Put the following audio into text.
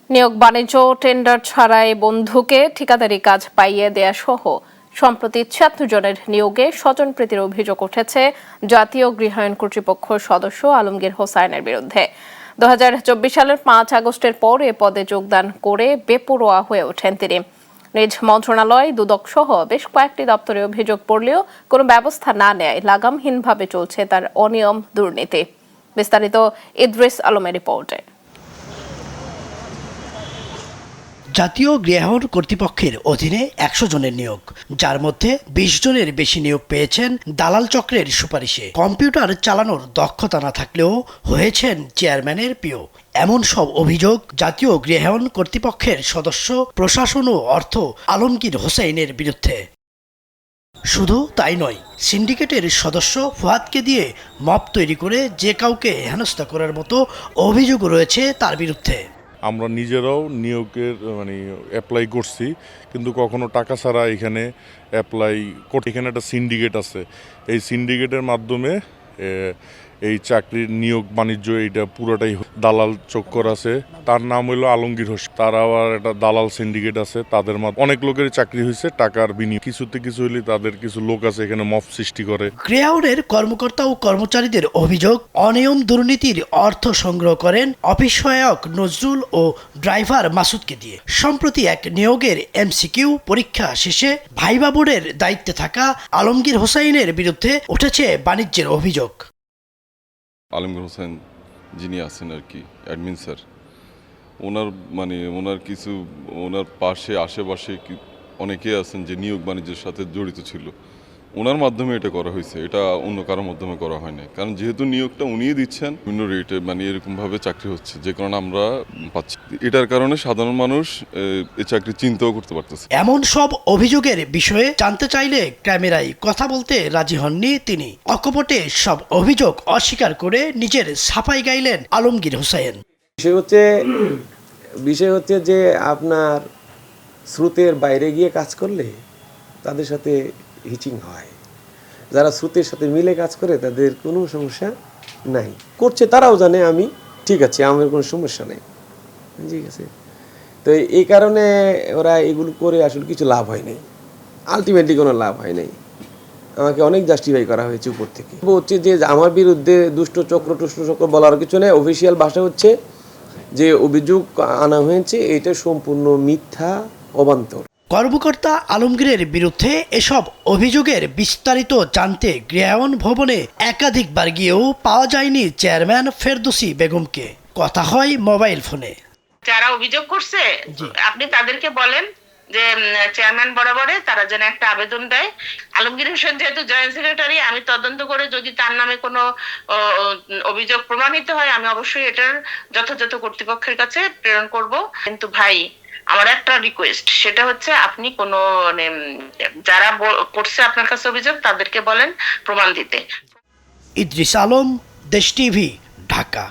নিয়োগ বাণিজ্য টেন্ডার ছাড়াই বন্ধুকে ঠিকাদারি কাজ পাইয়ে দেয়া সহ সম্প্রতি ৭৬ জনের নিয়োগে স্বজনপ্রীতির অভিযোগ উঠেছে জাতীয় গৃহায়ণ কর্তৃপক্ষ সদস্য আলমগীর হোসাইনের বিরুদ্ধে। ২০২৪ সালের ৫ আগস্টের পর এ পদে যোগদান করে বেপরোয়া হয়ে ওঠেন তিনি। নিজ মন্ত্রণালয়, দুদক সহ বেশ কয়েকটি দপ্তরে অভিযোগ পড়লেও কোনো ব্যবস্থা না নেয় লাগামহীনভাবে চলছে তার অনিয়ম, দুর্নীতি। বিস্তারিত ইদ্রিস আলমের রিপোর্টে। জাতীয় গৃহায়ণ কর্তৃপক্ষের অধীনে ১০০ জনের নিয়োগ, যার মধ্যে ২০ জনের বেশি নিয়োগ পেয়েছেন দালাল চক্রের সুপারিশে। কম্পিউটার চালানোর দক্ষতা না থাকলেও হয়েছেন চেয়ারম্যানের পিও। এমন সব অভিযোগ জাতীয় গৃহায়ণ কর্তৃপক্ষের সদস্য প্রশাসন ও অর্থ আলমগীর হোসাইনের বিরুদ্ধে। শুধু তাই নয়, সিন্ডিকেটের সদস্য ফুয়াদকে দিয়ে মব তৈরি করে যে কাউকে হেনস্থা করার মতো অভিযোগ রয়েছে তার বিরুদ্ধে। আমরা নিজেরাও নিয়োগের অ্যাপ্লাই করছি, কিন্তু কখনো টাকা ছাড়া এখানে অ্যাপ্লাই করতে। এখানে একটা সিন্ডিকেট আছে, এই সিন্ডিকেটের মাধ্যমে এই চাকরির নিয়োগ বাণিজ্য এইটা পুরোটাই দালাল চক্কর আছে। তার নাম হলো আলমগীর হোসেন। তার আবার একটা দালাল সিন্ডিকেট আছে, তাদের অনেক লোকের চাকরি হয়েছে টাকার বিনিয়োগ। কিছুতে কিছু হলে তাদের কিছু লোক আছে এখানে মব সৃষ্টি করে। গৃহায়ণের কর্মকর্তা ও কর্মচারীদের অভিযোগ, অনিয়ম দুর্নীতির অর্থ সংগ্রহ করেন অফিস সহায়ক নজরুল ও ড্রাইভার মাসুদকে দিয়ে। সম্প্রতি এক নিয়োগের এমসিকিউ পরীক্ষা শেষে ভাইবা বোর্ডের দায়িত্বে থাকা আলমগীর হোসাইনের বিরুদ্ধে উঠেছে বাণিজ্যের অভিযোগ। আলমগীর হোসেন যিনি আছেন আর কি অ্যাডমিন স্যার, ওনার পাশে আশেপাশে অনেকেই আছেন যে নিয়োগ বাণিজ্যের সাথে জড়িত ছিল। ওনার মাধ্যমে এটা করা হয়েছে, এটা অন্য কারোর মাধ্যমে করা হয় না। কারণ যেহেতু নিয়োগটা উনিই দিচ্ছেন, বিভিন্ন রেটে এরকমভাবে চাকরি হচ্ছে, যে কারণে আমরা পাচ্ছি। এটার কারণে সাধারণ মানুষ এই চাকরি চিন্তাও করতে পারতেছে। এমন সব অভিযোগের বিষয়ে জানতে চাইলে ক্যামেরায় কথা বলতে রাজি হননি তিনি। অকপটে সব অভিযোগ অস্বীকার করে নিজের সাফাই গাইলেন আলমগীর হোসেন। বিষয় হচ্ছে যে আপনার স্রোতের বাইরে গিয়ে কাজ করলে তাদের সাথে হিচিং হয়। যারা স্রোতের সাথে মিলে কাজ করে তাদের কোনো সমস্যা নাই, করছে তারাও জানে আমি ঠিক আছে, আমার কোনো সমস্যা নেই, ঠিক আছে। তো এই কারণে ওরা এগুলো করে আসলে কিছু লাভ হয় নাই, আলটিমেটলি কোনো লাভ হয় নাই। আমাকে অনেক জাস্টিফাই করা হয়েছে উপর থেকে। হচ্ছে যে আমার বিরুদ্ধে দুষ্ট চক্র বলার কিছু নেই। অফিসিয়াল ভাষা হচ্ছে যে অভিযোগ আনা হয়েছে এটা সম্পূর্ণ মিথ্যা, অবান্তর। কর্মকর্তা আলমগীরের বিরুদ্ধে এসব অভিযোগের বিস্তারিত জানতে গৃহায়ণ ভবনে একাধিকবার গিয়েও পাওয়া যায়নি চেয়ারম্যান ফেরদৌসী বেগমকে। কথা হয় মোবাইল ফোনে। যারা অভিযোগ করছে আপনি তাদেরকে বলেন যে চেয়ারম্যান বরাবরে তারা যেন একটা আবেদন দেয়। আলমগীর হোসেন যেহেতু জয়েন্ট সেক্রেটারি, আমি তদন্ত করে যদি তার নামে কোনো অভিযোগ প্রমাণিত হয় আমি অবশ্যই এটার যথাযথ কর্তৃপক্ষের কাছে প্রেরণ করব। কিন্তু ভাই, আমার একটা রিকোয়েস্ট, সেটা হচ্ছে আপনি কোনো যারা করছে আপনার কাছে অভিযোগ তাদেরকে বলেন প্রমাণ দিতে। ইদ্রিস আলম, দেশ টিভি, ঢাকা।